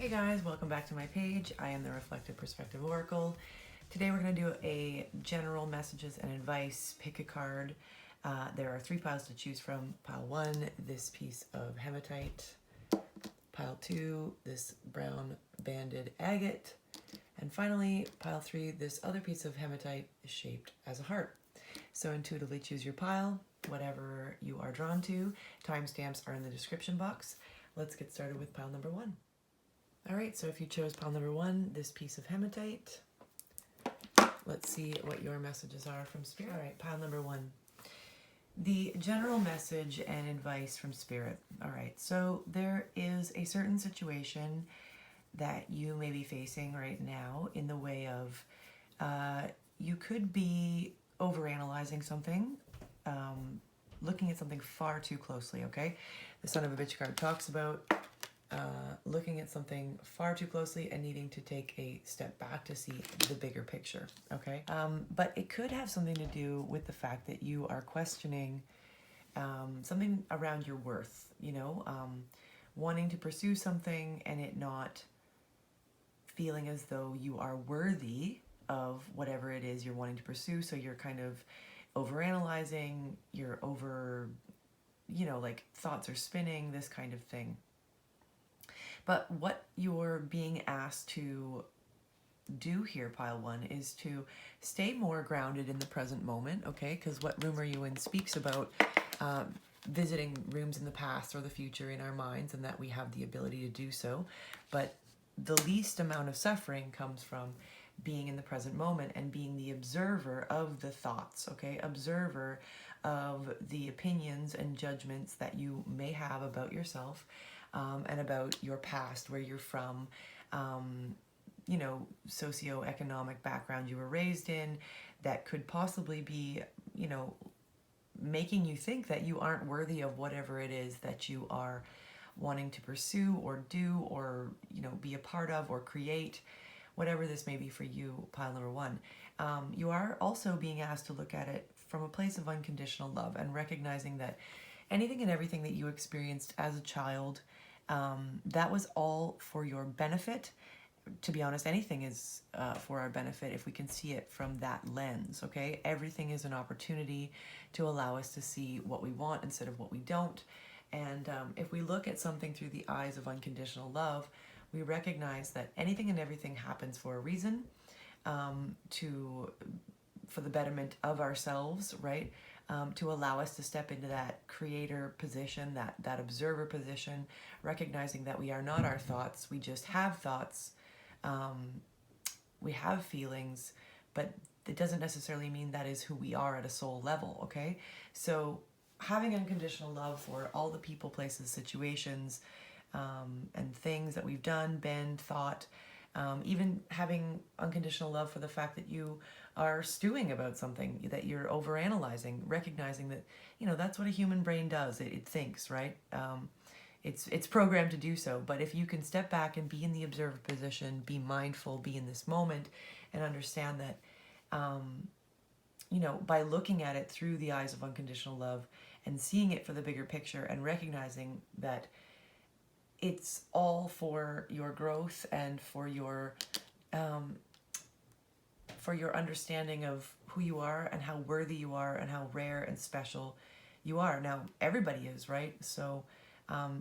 Hey guys, welcome back to my page. I am the Reflective Perspective Oracle. Today we're going to do a general messages and advice. Pick a card. There are 3 piles to choose from. Pile 1, this piece of hematite. Pile 2, this brown banded agate. And finally, pile 3, this other piece of hematite is shaped as a heart. So intuitively choose your pile, whatever you are drawn to. Timestamps are in the description box. Let's get started with pile number 1. All right, so if you chose pile number 1, this piece of hematite, let's see what your messages are from Spirit. All right, pile number 1. The general message and advice from Spirit. All right, so there is a certain situation that you may be facing right now in the way of you could be overanalyzing something, looking at something far too closely, okay? The Son of a Bitch card talks about looking at something far too closely and needing to take a step back to see the bigger picture, okay? But it could have something to do with the fact that you are questioning something around your worth, you know, wanting to pursue something and it not feeling as though you are worthy of whatever it is you're wanting to pursue. So you're kind of overanalyzing, you're over, you know, like thoughts are spinning, this kind of thing. But what you're being asked to do here, pile 1, is to stay more grounded in the present moment, okay? Because what room are you in speaks about visiting rooms in the past or the future in our minds, and that we have the ability to do so. But the least amount of suffering comes from being in the present moment and being the observer of the thoughts, okay? Observer of the opinions and judgments that you may have about yourself, and about your past, where you're from, you know, socioeconomic background you were raised in, that could possibly be, you know, making you think that you aren't worthy of whatever it is that you are wanting to pursue or do or, you know, be a part of or create, whatever this may be for you, pile number 1. You are also being asked to look at it from a place of unconditional love and recognizing that anything and everything that you experienced as a child, that was all for your benefit. To be honest, anything is for our benefit if we can see it from that lens, okay? Everything is an opportunity to allow us to see what we want instead of what we don't. And if we look at something through the eyes of unconditional love, we recognize that anything and everything happens for a reason, for the betterment of ourselves, right? To allow us to step into that creator position, that observer position, recognizing that we are not our thoughts, we just have thoughts, we have feelings, but it doesn't necessarily mean that is who we are at a soul level, okay? So having unconditional love for all the people, places, situations, and things that we've done, been, thought, even having unconditional love for the fact that you are stewing about something, that you're overanalyzing, recognizing that, you know, that's what a human brain does. It thinks, right? It's programmed to do so. But if you can step back and be in the observer position, be mindful, be in this moment, and understand that, you know, by looking at it through the eyes of unconditional love and seeing it for the bigger picture and recognizing that it's all for your growth and for your understanding of who you are and how worthy you are and how rare and special you are. Now, everybody is, right? So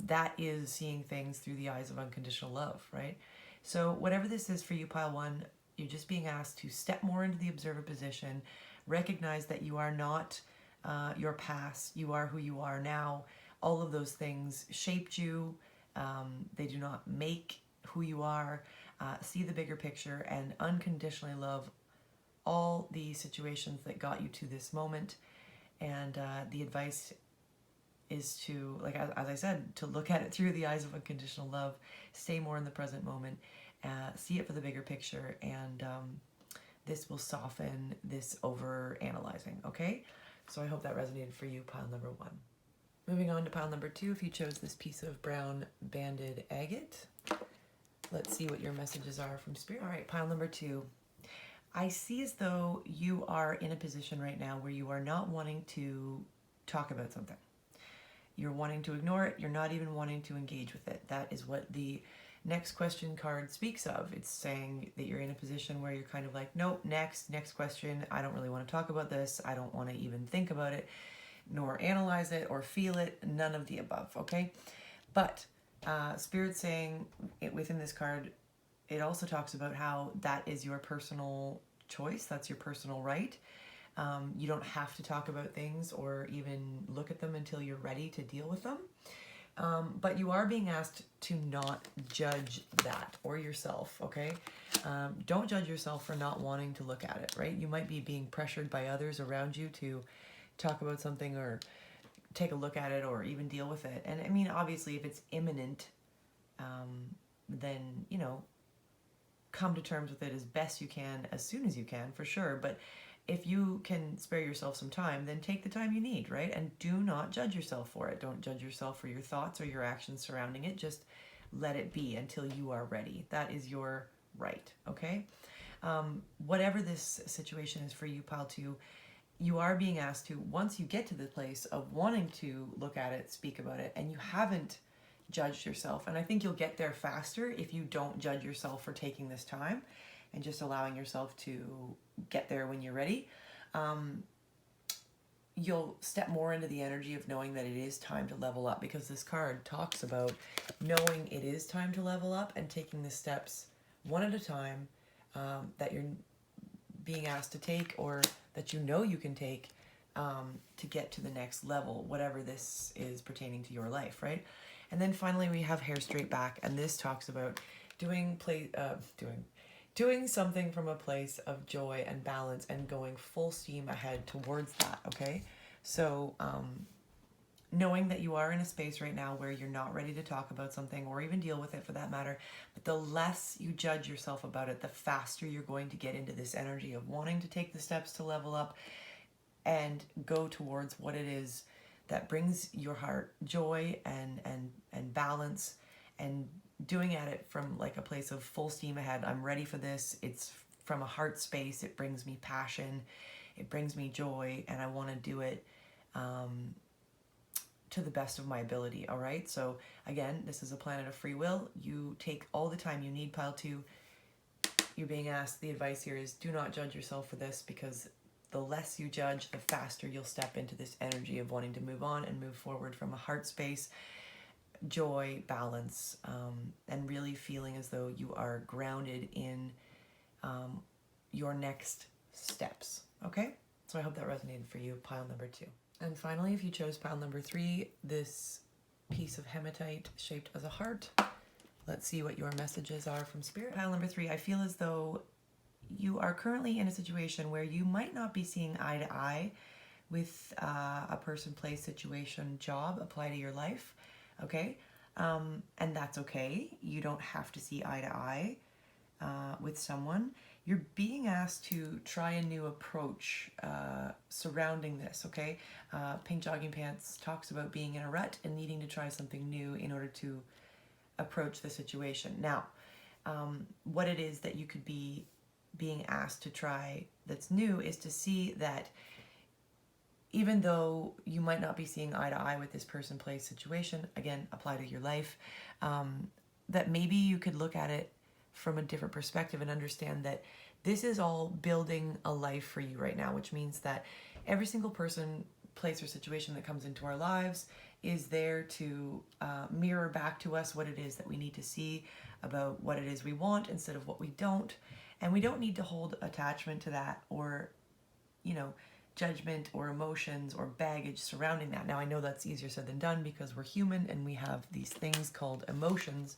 that is seeing things through the eyes of unconditional love, right? So whatever this is for you, pile 1, you're just being asked to step more into the observer position, recognize that you are not your past, you are who you are now. All of those things shaped you. They do not make who you are. See the bigger picture and unconditionally love all the situations that got you to this moment. And the advice is to, like, as I said, to look at it through the eyes of unconditional love, stay more in the present moment, see it for the bigger picture, and this will soften this over analyzing, okay? So I hope that resonated for you, pile number 1. Moving on to pile number 2, if you chose this piece of brown banded agate, let's see what your messages are from Spirit. All right, pile number 2. I see as though you are in a position right now where you are not wanting to talk about something. You're wanting to ignore it. You're not even wanting to engage with it. That is what the next question card speaks of. It's saying that you're in a position where you're kind of like, nope, next question. I don't really want to talk about this. I don't want to even think about it, nor analyze it or feel it. None of the above, okay? But Spirit's saying within this card, it also talks about how that is your personal choice. That's your personal right. You don't have to talk about things or even look at them until you're ready to deal with them. But you are being asked to not judge that or yourself, okay? Don't judge yourself for not wanting to look at it, right? You might be being pressured by others around you to talk about something or take a look at it or even deal with it. And I mean, obviously, if it's imminent, then, you know, come to terms with it as best you can, as soon as you can, for sure. But if you can spare yourself some time, then take the time you need, right? And do not judge yourself for it. Don't judge yourself for your thoughts or your actions surrounding it. Just let it be until you are ready. That is your right, okay? Whatever this situation is for you, pile 2, you are being asked to, once you get to the place of wanting to look at it, speak about it, and you haven't judged yourself, and I think you'll get there faster if you don't judge yourself for taking this time and just allowing yourself to get there when you're ready, you'll step more into the energy of knowing that it is time to level up, because this card talks about knowing it is time to level up and taking the steps one at a time that you're being asked to take, or that you know you can take to get to the next level, whatever this is pertaining to your life, right? And then finally we have hair straight back, and this talks about doing something from a place of joy and balance and going full steam ahead towards that, okay? So knowing that you are in a space right now where you're not ready to talk about something or even deal with it for that matter, but the less you judge yourself about it, the faster you're going to get into this energy of wanting to take the steps to level up and go towards what it is that brings your heart joy and balance, and doing at it from like a place of full steam ahead. I'm ready for this. It's from a heart space. It brings me passion. It brings me joy, and I want to do it to the best of my ability, all right? So again, this is a planet of free will. You take all the time you need, pile 2. You're being asked, the advice here is do not judge yourself for this, because the less you judge, the faster you'll step into this energy of wanting to move on and move forward from a heart space, joy, balance, and really feeling as though you are grounded in your next steps, okay? So I hope that resonated for you, pile number 2. And finally, if you chose pile number 3, this piece of hematite shaped as a heart, let's see what your messages are from Spirit. Pile number 3, I feel as though you are currently in a situation where you might not be seeing eye to eye with a person, place, situation, job apply to your life, okay? And that's okay. You don't have to see eye to eye with someone. You're being asked to try a new approach surrounding this, okay? Pink Jogging Pants talks about being in a rut and needing to try something new in order to approach the situation. Now, what it is that you could be being asked to try that's new is to see that even though you might not be seeing eye to eye with this person, place, situation, again, apply to your life, that maybe you could look at it from a different perspective and understand that this is all building a life for you right now, which means that every single person, place, or situation that comes into our lives is there to mirror back to us what it is that we need to see about what it is we want instead of what we don't. And we don't need to hold attachment to that, or, you know, judgment or emotions or baggage surrounding that. Now, I know that's easier said than done because we're human and we have these things called emotions,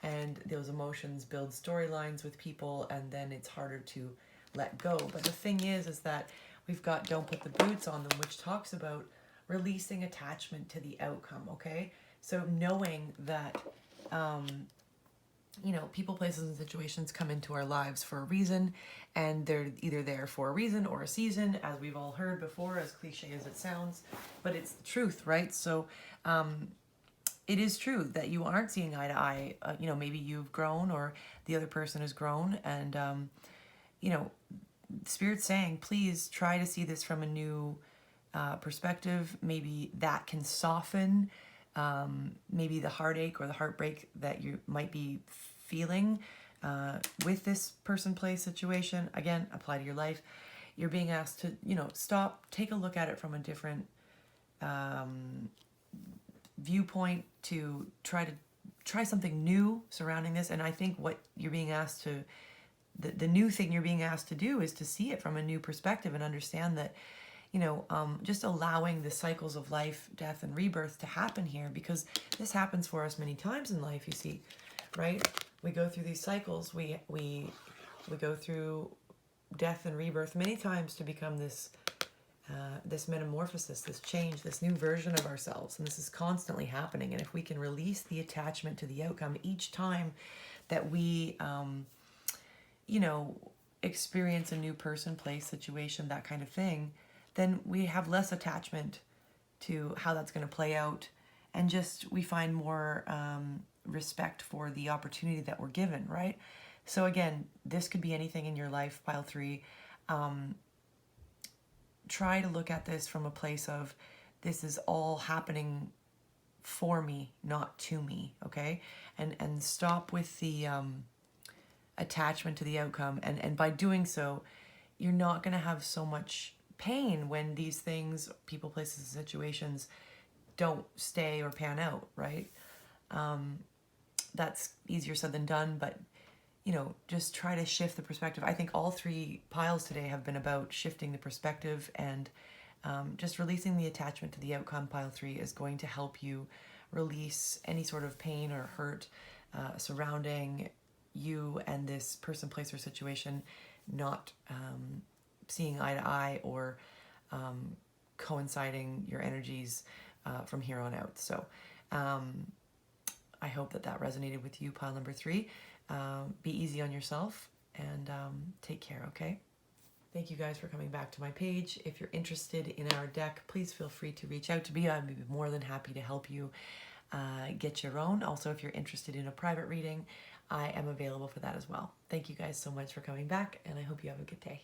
and those emotions build storylines with people, and then it's harder to let go. But the thing is that we've got Don't Put the Boots on Them, which talks about releasing attachment to the outcome, okay? So knowing that, you know, people, places, and situations come into our lives for a reason, and they're either there for a reason or a season, as we've all heard before, as cliche as it sounds, but it's the truth, right? So it is true that you aren't seeing eye to eye. You know, maybe you've grown or the other person has grown, and, you know, Spirit's saying, please try to see this from a new perspective. Maybe that can soften maybe the heartache or the heartbreak that you might be feeling with this person, place, situation. Again, apply to your life. You're being asked to, stop, take a look at it from a different viewpoint, to try something new surrounding this. And I think what you're being asked to, the new thing you're being asked to do is to see it from a new perspective and understand that, just allowing the cycles of life, death, and rebirth to happen here, because this happens for us many times in life, you see, right? We go through these cycles. We go through death and rebirth many times to become this metamorphosis, this change, this new version of ourselves. And this is constantly happening. And if we can release the attachment to the outcome each time that we, experience a new person, place, situation, that kind of thing, then we have less attachment to how that's going to play out. And just we find more respect for the opportunity that we're given, right? So again, this could be anything in your life, pile 3. Try to look at this from a place of, this is all happening for me, not to me, okay? And stop with the attachment to the outcome. And by doing so, you're not going to have so much pain when these things, people, places, and situations don't stay or pan out, right? That's easier said than done, but just try to shift the perspective. I think all 3 piles today have been about shifting the perspective, and just releasing the attachment to the outcome. Pile 3 is going to help you release any sort of pain or hurt surrounding you and this person, place, or situation not seeing eye to eye, or coinciding your energies from here on out. So I hope that resonated with you, pile number 3. Be easy on yourself, and take care, okay? Thank you guys for coming back to my page. If you're interested in our deck, please feel free to reach out to me. I'd be more than happy to help you get your own. Also, if you're interested in a private reading, I am available for that as well. Thank you guys so much for coming back, and I hope you have a good day.